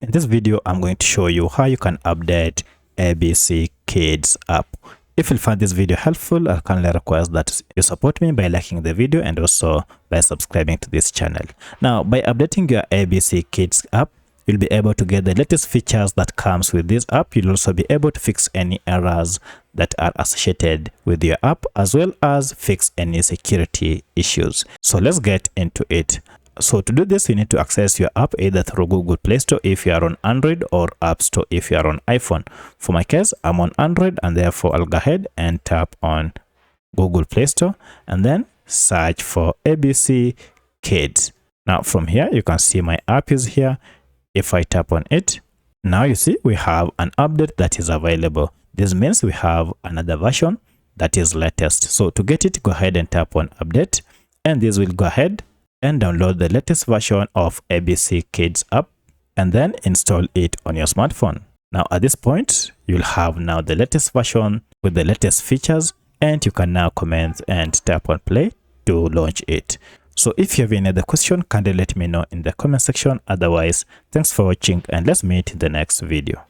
In this video, I'm going to show you how you can update ABC Kids app. If you find this video helpful, I kindly request that you support me by liking the video and also by subscribing to this channel. Now, by updating your ABC Kids app, you'll be able to get the latest features that comes with this app. You'll also be able to fix any errors that are associated with your app, as well as fix any security issues. So let's get into it. So to do this, you need to access your app either through Google Play Store if you are on Android, or App Store if you are on iPhone. For my case, I'm on Android, and therefore I'll go ahead and tap on Google Play Store and then search for ABC Kids. Now from here, you can see my app is here. If I tap on it, now you see we have an update that is available. This means we have another version that is latest. So to get it, go ahead and tap on update, and this will go ahead and download the latest version of ABC Kids app and then install it on your smartphone. Now at this point, you'll have now the latest version with the latest features, and you can now comment and tap on play to launch it. So if you have any other question, kindly let me know in the comment section. Otherwise, thanks for watching, and let's meet in the next video.